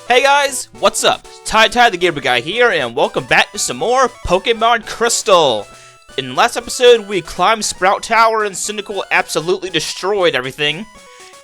Hey guys, what's up? TyTyTheGamerGuy here, and welcome back to some more Pokemon Crystal. In the last episode, we climbed Sprout Tower and Cynical absolutely destroyed everything.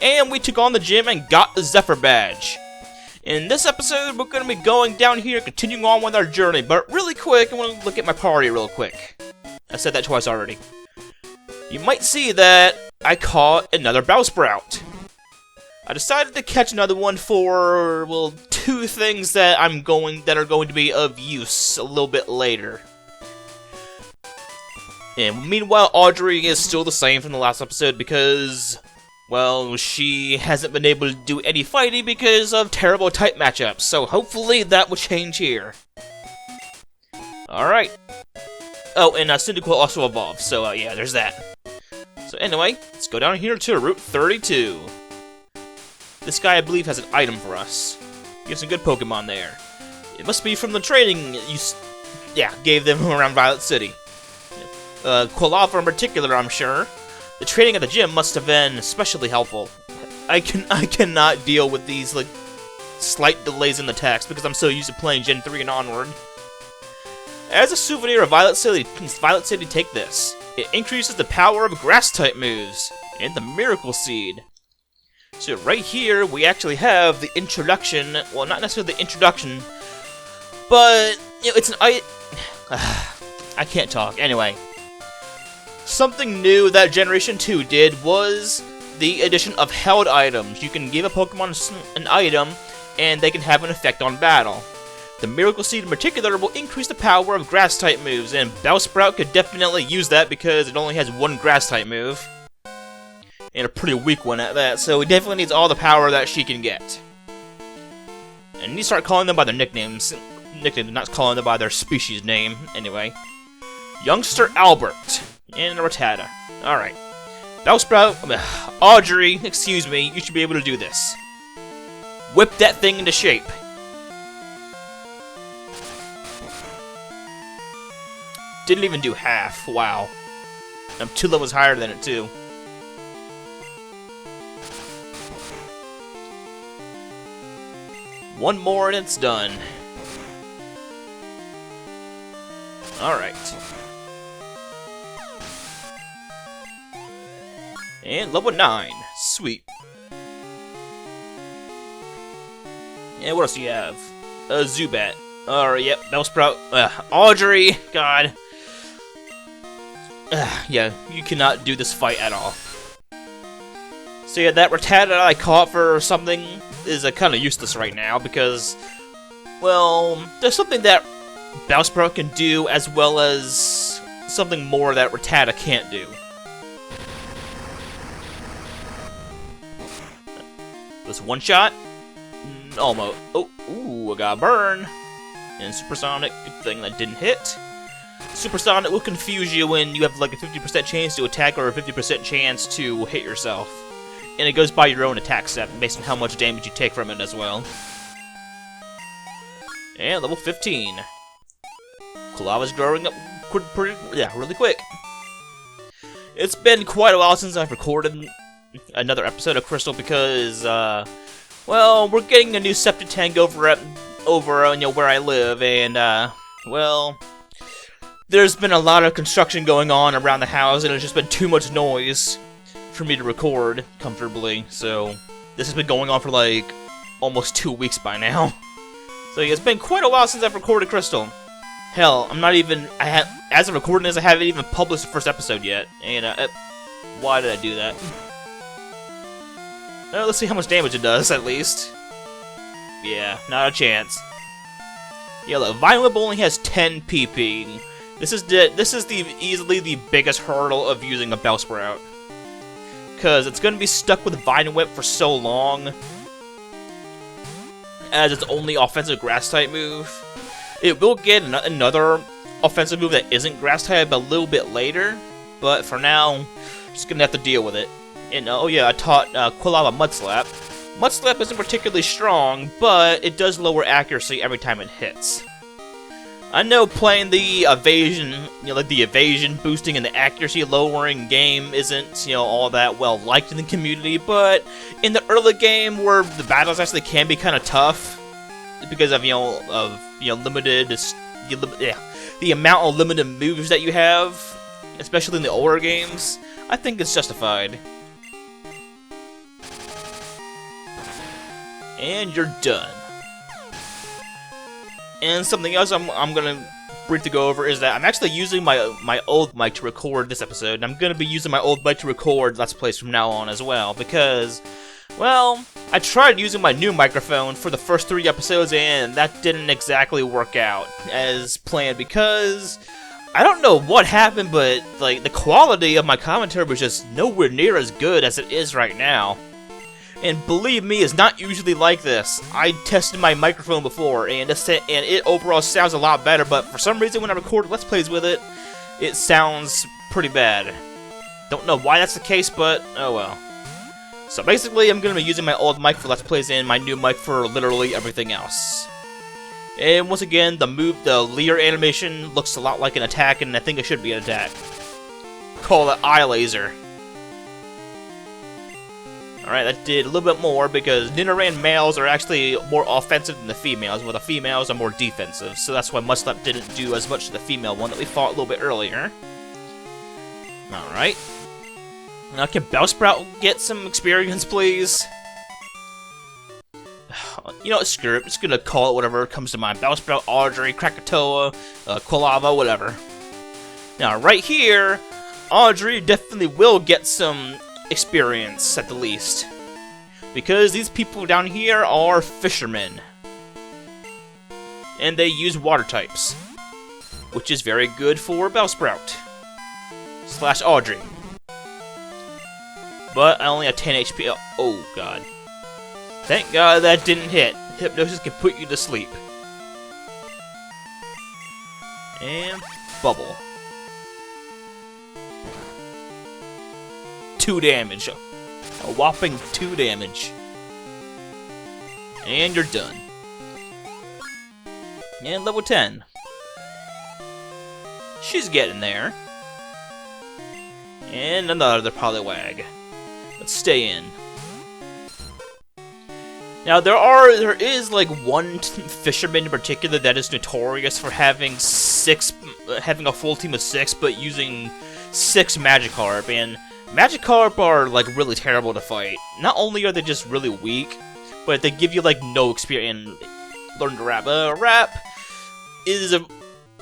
And we took on the gym and got the Zephyr Badge. In this episode, we're going to be going down here, continuing on with our journey. But really quick, I want to look at my party real quick. I said that twice already. You might see that I caught another Bellsprout. I decided to catch another one for, well, two things that are going to be of use a little bit later. And meanwhile, Audrey is still the same from the last episode because, well, she hasn't been able to do any fighting because of terrible type matchups. So hopefully that will change here. Alright. Oh, and Cyndaquil also evolved, so yeah, there's that. So anyway, let's go down here to Route 32. This guy, I believe, has an item for us. You have some good Pokemon there. It must be from the training you gave them around Violet City. Quilava in particular, I'm sure. The training at the gym must have been especially helpful. I cannot deal with these, like, slight delays in the text because I'm so used to playing Gen 3 and onward. As a souvenir of Violet City, take this. It increases the power of Grass-type moves and the Miracle Seed. So right here, we actually have the introduction, well, not necessarily the introduction, but, you know, it's an I can't talk. Anyway, something new that Generation 2 did was the addition of held items. You can give a Pokemon an item, and they can have an effect on battle. The Miracle Seed in particular will increase the power of Grass-type moves, and Bellsprout could definitely use that because it only has one Grass-type move. And a pretty weak one at that, so it definitely needs all the power that she can get. And you need to start calling them by their nicknames. Not calling them by their species name, anyway. Youngster Albert. And a Rattata. Alright. Bellsprout, Audrey, excuse me, you should be able to do this. Whip that thing into shape. Didn't even do half, wow. I'm 2 levels higher than it, too. One more and it's done. Alright. And level 9. Sweet. And what else do you have? A Zubat. Alright, yep, Bellsprout. Audrey! God. Yeah, you cannot do this fight at all. So yeah, that Rattata I caught for something is kind of useless right now because, well, there's something that Bellsprout can do as well as something more that Rattata can't do. This one shot? Almost. Oh, ooh, I got a burn. And Supersonic, good thing that didn't hit. Supersonic will confuse you when you have like a 50% chance to attack or a 50% chance to hit yourself. And it goes by your own attack set, based on how much damage you take from it as well. And level 15. Quilava's growing up really quick. It's been quite a while since I've recorded another episode of Crystal because, well, we're getting a new septic tank over where I live, and, well, there's been a lot of construction going on around the house, and it's just been too much noise for me to record comfortably, so this has been going on for like almost 2 weeks by now. So yeah, it's been quite a while since I've recorded Crystal. Hell, I'm not even, as of recording this, I haven't even published the first episode yet, and why did I do that? Let's see how much damage it does, at least. Yeah, not a chance. Yeah, look, Vine Whip only has 10 PP. This is easily the biggest hurdle of using a Bellsprout. Because it's going to be stuck with Vine Whip for so long, as its only offensive Grass-type move. It will get another offensive move that isn't Grass-type a little bit later, but for now, just going to have to deal with it. And oh yeah, I taught Quilava Mud Slap. Mud Slap isn't particularly strong, but it does lower accuracy every time it hits. I know playing the evasion, like the evasion boosting and the accuracy lowering game isn't, all that well liked in the community, but in the early game where the battles actually can be kind of tough, because of limited the amount of limited moves that you have, especially in the older games. I think it's justified. And you're done. And something else I'm gonna briefly go over is that I'm actually using my old mic to record this episode, and I'm gonna be using my old mic to record Let's Plays from now on as well, because, well, I tried using my new microphone for the first 3 episodes, and that didn't exactly work out as planned, because I don't know what happened, but like the quality of my commentary was just nowhere near as good as it is right now. And believe me, it's not usually like this. I tested my microphone before, and it overall sounds a lot better, but for some reason when I record Let's Plays with it, it sounds pretty bad. Don't know why that's the case, but oh well. So basically, I'm going to be using my old mic for Let's Plays and my new mic for literally everything else. And once again, the leer animation looks a lot like an attack, and I think it should be an attack. Call it eye laser. Alright, that did a little bit more, because Nidoran males are actually more offensive than the females, while the females are more defensive, so that's why Mudslap didn't do as much to the female one that we fought a little bit earlier. Alright. Now, can Bellsprout get some experience, please? You know what, screw it. I'm just gonna call it whatever comes to mind. Bellsprout, Audrey, Krakatoa, Quilava, whatever. Now, right here, Audrey definitely will get some experience, at the least. Because these people down here are fishermen. And they use water types. Which is very good for Bellsprout. / Audrey. But I only have 10 HP. Oh, God. Thank God that didn't hit. Hypnosis can put you to sleep. And bubble. 2 damage. A whopping 2 damage. And you're done. And level 10. She's getting there. And another Poliwag. Let's stay in. Now there is like one fisherman in particular that is notorious for having a full team of 6, but using 6 Magikarp, and Magikarp are like really terrible to fight. Not only are they just really weak, but they give you like no experience. Learn to rap. Rap is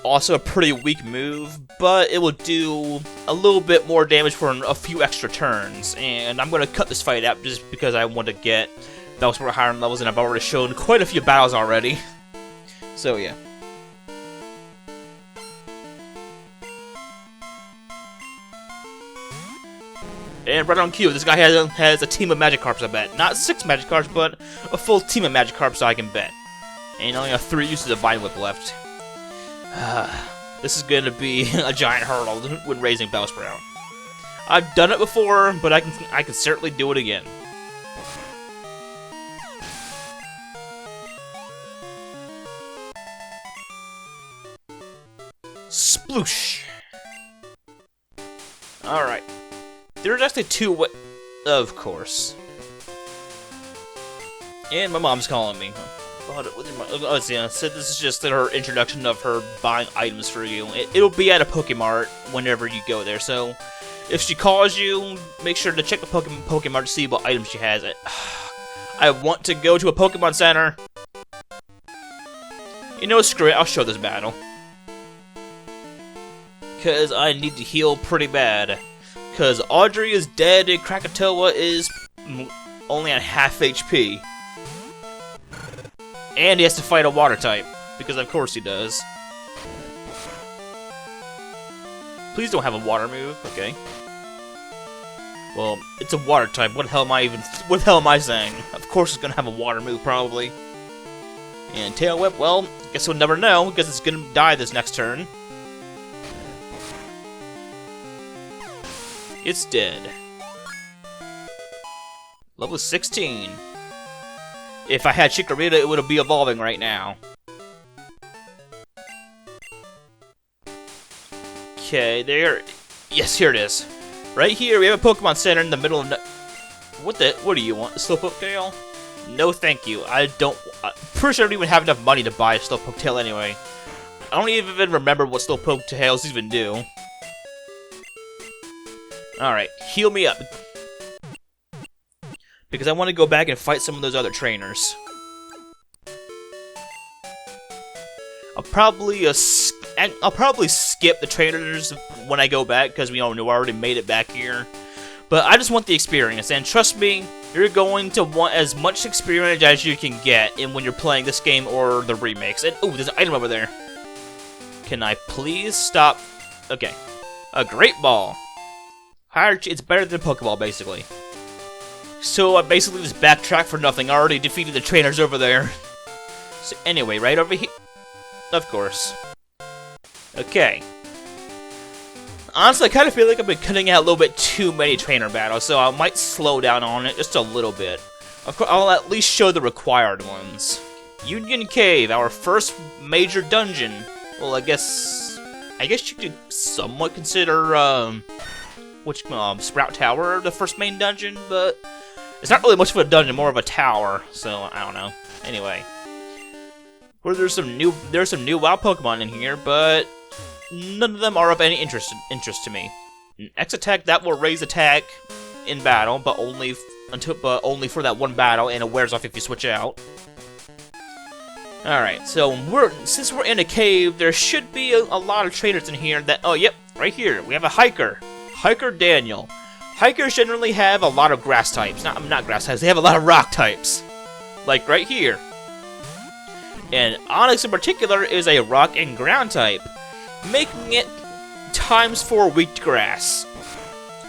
also a pretty weak move, but it will do a little bit more damage for a few extra turns. And I'm gonna cut this fight out just because I want to get Bellsprout higher in levels, and I've already shown quite a few battles already. So yeah. And right on cue, this guy has a team of Magikarps, I bet. Not 6 Magikarps, but a full team of Magikarps, I can bet. And only have 3 uses of Vine Whip left. This is going to be a giant hurdle when raising Bellsprout. I've done it before, but I can certainly do it again. Sploosh! Alright. There's actually 2 of course. And my mom's calling me. Oh, yeah, so this is just her introduction of her buying items for you. It'll be at a Pokemart whenever you go there, so if she calls you, make sure to check the Pokemart to see what items she has. I want to go to a Pokemon Center. You know, screw it, I'll show this battle. Because I need to heal pretty bad. Because Audrey is dead and Krakatoa is only at half HP. And he has to fight a water type, because of course he does. Please don't have a water move, okay. Well, it's a water type, what the hell am I saying? Of course it's gonna have a water move, probably. And Tail Whip, well, guess we'll never know, because it's gonna die this next turn. It's dead. Level 16. If I had Chikorita, it would be evolving right now. Okay, there. Yes, here it is. Right here, we have a Pokemon Center in the middle of. What do you want? A Slowpoke Tail? No thank you. I'm pretty sure I don't even have enough money to buy a Slowpoke tail anyway. I don't even remember what Slowpoke tails even do. Alright, heal me up. Because I want to go back and fight some of those other trainers. I'll probably skip the trainers when I go back, because we already made it back here. But I just want the experience, and trust me, you're going to want as much experience as you can get when you're playing this game or the remakes. And ooh, there's an item over there. Can I please stop? Okay, a Great Ball. It's better than a Pokeball, basically. So I basically just backtrack for nothing. I already defeated the trainers over there. So anyway, right over here. Of course. Okay. Honestly, I kind of feel like I've been cutting out a little bit too many trainer battles, so I might slow down on it just a little bit. Of course, I'll at least show the required ones. Union Cave, our first major dungeon. Well, I guess you could somewhat consider Sprout Tower the first main dungeon, but it's not really much of a dungeon, more of a tower. So I don't know. Anyway, there's some new wild Pokemon in here, but none of them are of any interest to me. An X attack that will raise attack in battle, but only for that one battle, and it wears off if you switch out. Alright, so since we're in a cave, there should be a lot of trainers in here that... Oh, yep, right here. We have a Hiker. Hiker Daniel. Hikers generally have a lot of grass types. Not grass types, they have a lot of rock types. Like right here. And Onyx in particular is a rock and ground type, making it ×4 weak to grass.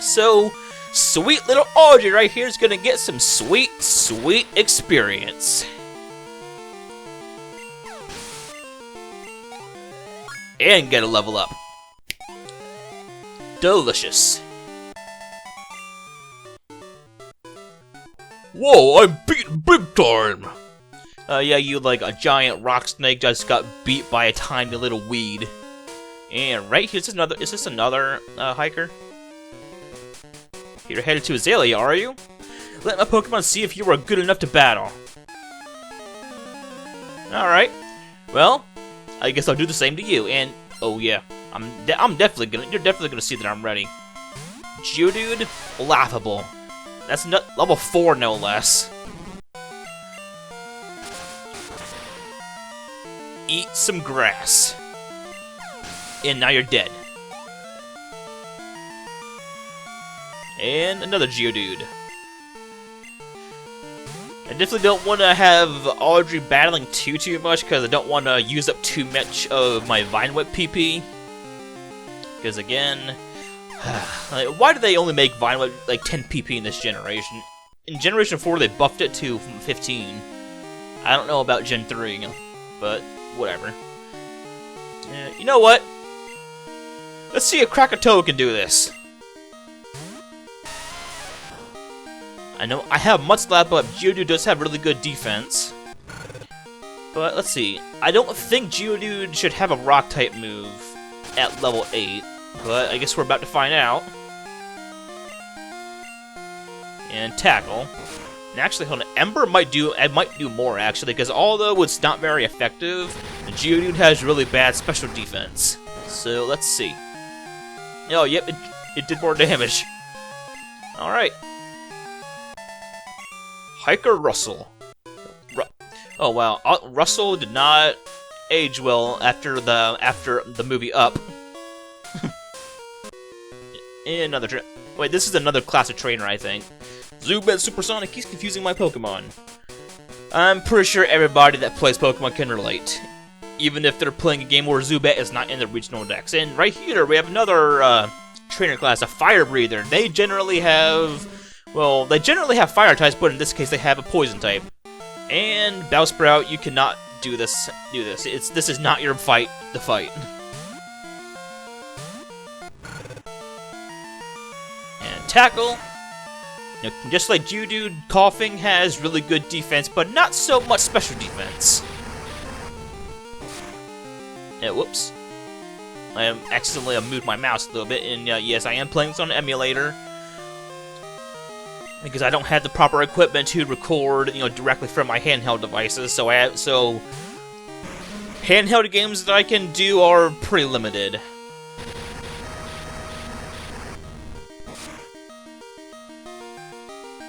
So, sweet little Audrey right here is gonna get some sweet, sweet experience. And get a level up. Delicious. Whoa, I'm beaten big time! Yeah, you like a giant rock snake just got beat by a tiny little weed. And right here, is this another hiker? You're headed to Azalea, are you? Let my Pokemon see if you were good enough to battle. Alright. Well, I guess I'll do the same to you, and oh yeah, you're definitely gonna see that I'm ready. Geodude, laughable. That's level 4, no less. Eat some grass. And now you're dead. And another Geodude. I definitely don't want to have Audrey battling too much, because I don't want to use up too much of my Vine Whip PP. Because again, why do they only make Vine Whip like 10 PP in this generation? In Generation 4 they buffed it to 15. I don't know about Gen 3, but whatever. You know what? Let's see if Krakatoa can do this. I know I have Mudslap, but Geodude does have really good defense. But let's see. I don't think Geodude should have a Rock-type move at level 8, but I guess we're about to find out. And Tackle. And actually, hold on. Ember might do more, actually, because although it's not very effective, Geodude has really bad special defense. So, let's see. Oh, yep, it did more damage. Alright. Hiker Russell. Oh wow, Russell did not age well after the movie Up. Another wait, this is another class of trainer, I think. Zubat Supersonic. He's confusing my Pokemon. I'm pretty sure everybody that plays Pokemon can relate, even if they're playing a game where Zubat is not in the regional dex. And right here we have another trainer class, a Fire Breather. They generally have fire types, but in this case they have a poison type. And Bellsprout, you cannot do this. This is not your fight to fight. And Tackle. You know, just like Geodude, Coughing has really good defense, but not so much special defense. Whoops. I accidentally moved my mouse a little bit, and yes, I am playing this on an emulator. because I don't have the proper equipment to record, directly from my handheld devices. So handheld games that I can do are pretty limited.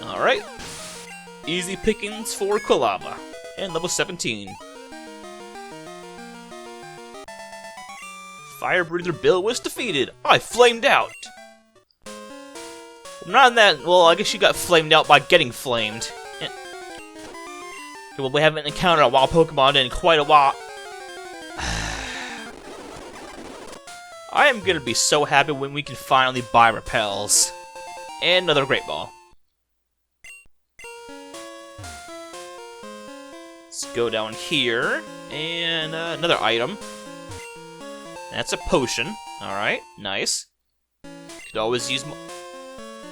Alright. Easy pickings for Quilava. And level 17. Fire Breather Bill was defeated. I flamed out. Not in that. Well, I guess you got flamed out by getting flamed. Okay, well, we haven't encountered a wild Pokemon in quite a while. I am gonna be so happy when we can finally buy Repels. And another Great Ball. Let's go down here. And another item. That's a potion. Alright, nice. Could always use...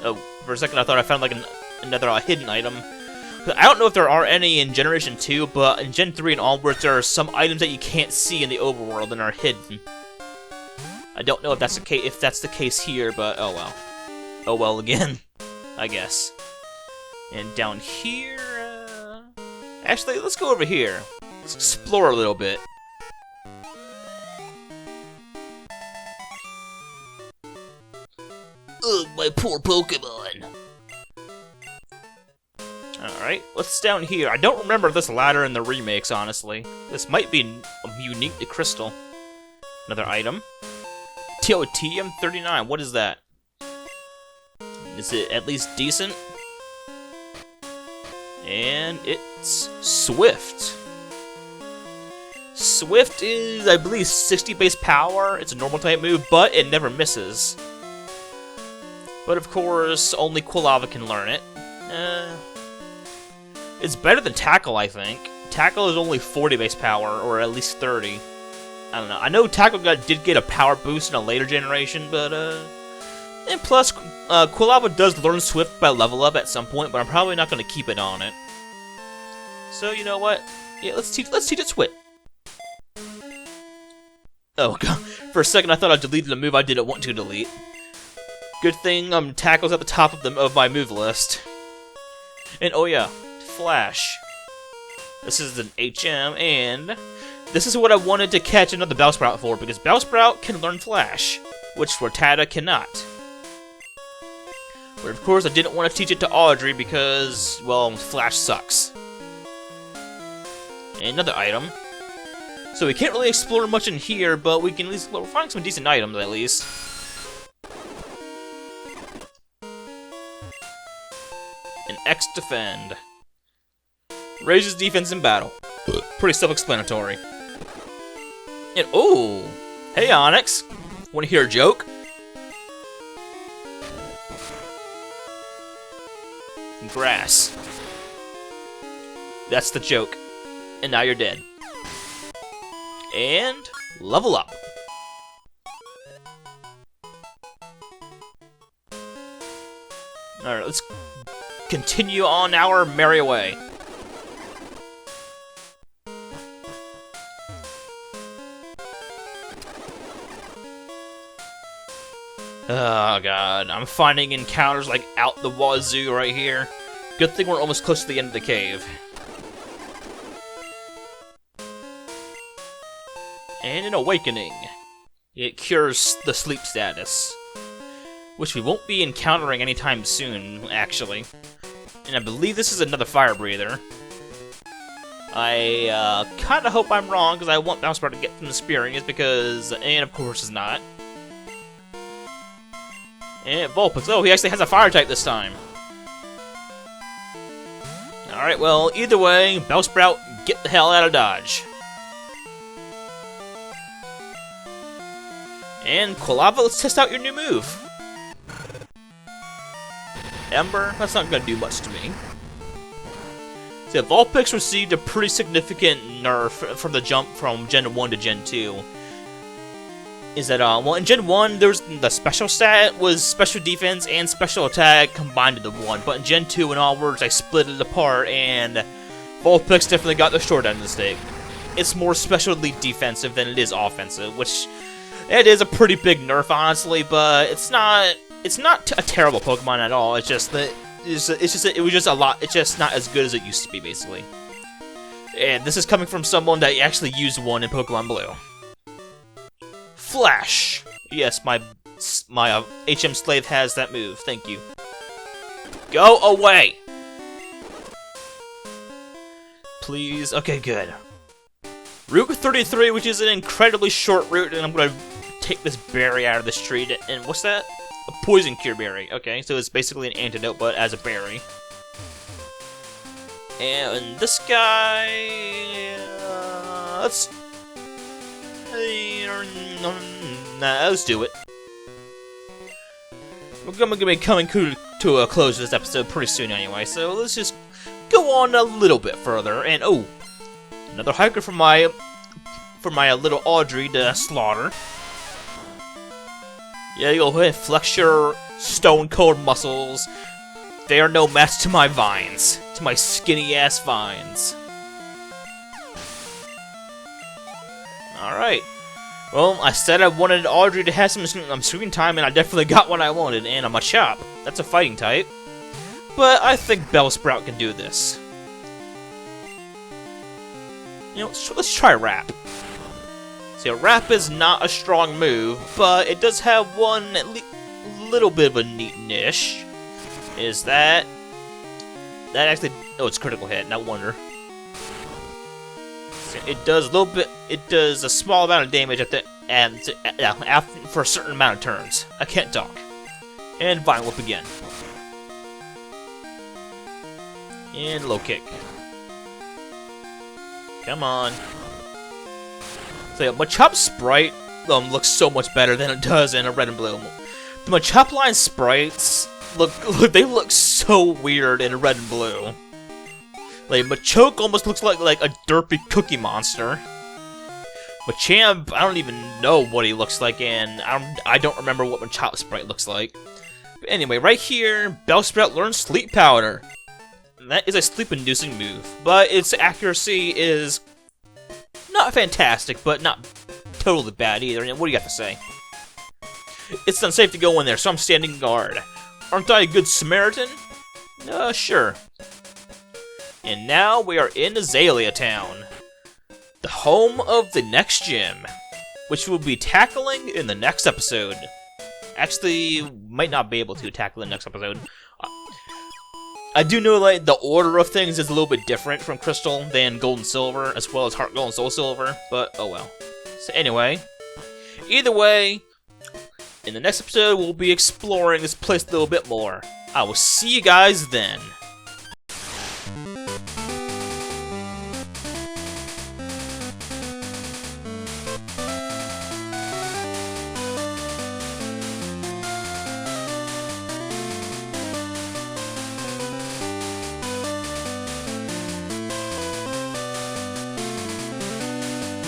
Oh, for a second I thought I found like another hidden item. I don't know if there are any in Generation 2, but in Gen 3 and onwards there are some items that you can't see in the overworld and are hidden. I don't know if that's the case here, but oh well. Oh well again, I guess. And down here... Actually, let's go over here. Let's explore a little bit. Ugh, my poor Pokemon. Alright, what's down here? I don't remember this ladder in the remakes, honestly. This might be unique to Crystal. Another item. TOTM39, what is that? Is it at least decent? And it's Swift. Swift is, I believe, 60 base power. It's a normal type move, but it never misses. But of course, only Quilava can learn it. It's better than Tackle, I think. Tackle is only 40 base power, or at least 30. I don't know. I know Tackle did get a power boost in a later generation, but and plus, Quilava does learn Swift by level up at some point, but I'm probably not going to keep it on it. So you know what? Yeah, let's teach it Swift. Oh god! For a second, I thought I deleted a move I didn't want to delete. Good thing Tackle's at the top of my move list. And oh yeah, Flash. This is an HM, and this is what I wanted to catch another Bellsprout for, because Bellsprout can learn Flash, which Rattata cannot. But of course, I didn't want to teach it to Audrey because, well, Flash sucks. And another item. So we can't really explore much in here, but we can at least find some decent items, at least. An X-Defend. Raises defense in battle. Pretty self-explanatory. And, oh! Hey, Onyx! Wanna hear a joke? Grass. That's the joke. And now you're dead. And level up. Alright, let's continue on our merry way. Oh god, I'm finding encounters like out the wazoo right here. Good thing we're almost close to the end of the cave. And an awakening. It cures the sleep status, which we won't be encountering anytime soon, actually. And I believe this is another fire breather. I kinda hope I'm wrong, because I want Bellsprout to get some experience, because, and of course it's not. And Vulpix. Oh, he actually has a fire type this time. Alright, well, either way, Bellsprout, get the hell out of Dodge. And Quilava, let's test out your new move. Ember, that's not gonna do much to me. So Vulpix received a pretty significant nerf from the jump from Gen 1 to Gen 2. Is that, well, in Gen 1, there was the special stat was special defense and special attack combined into one, but in Gen 2 and onwards, I split it apart, and Vulpix definitely got the short end of the stick. It's more specially defensive than it is offensive, which it is a pretty big nerf, honestly, but it's not a terrible Pokemon at all. It's just that it was just a lot. It's just not as good as it used to be, basically. And this is coming from someone that actually used one in Pokemon Blue. Flash. Yes, my HM slave has that move. Thank you. Go away. Please. Okay, good. Route 33, which is an incredibly short route, and I'm gonna take this berry out of the street. And what's that? A poison cure berry. Okay, so it's basically an antidote, but as a berry. And this guy... let's do it. We're gonna be coming to a close of this episode pretty soon anyway, so let's just go on a little bit further. And oh, another hiker for my little Audrey to slaughter. Yeah, go ahead, flex your stone-cold muscles. They are no match to my vines. To my skinny-ass vines. Alright. Well, I said I wanted Audrey to have some screen time, and I definitely got what I wanted, and I'm a Chop. That's a fighting type. But I think Bellsprout can do this. You know, let's try Wrap. See, Wrap is not a strong move, but it does have one little bit of a neat niche. Is that actually... oh, it's critical hit, no wonder. So it does a little bit... it does a small amount of damage at the... after, for a certain amount of turns. I can't talk. And Vine Whip again. And low kick. Come on. So yeah, Machop Sprite looks so much better than it does in a Red and Blue. The Machop line sprites they look so weird in Red and Blue. Like Machoke almost looks like a derpy Cookie Monster. Machamp, I don't even know what he looks like, and I don't remember what Machop Sprite looks like. But anyway, right here, Bellsprout learns Sleep Powder. And that is a sleep-inducing move, but its accuracy is not fantastic, but not totally bad either. And what do you got to say? It's unsafe to go in there, so I'm standing guard. Aren't I a good Samaritan? Sure. And now we are in Azalea Town, the home of the next gym, which we'll be tackling in the next episode. Actually, might not be able to tackle the next episode. I do know like the order of things is a little bit different from Crystal than Gold and Silver, as well as Heart Gold and Soul Silver, but oh well. So anyway, either way, in the next episode we'll be exploring this place a little bit more. I will see you guys then.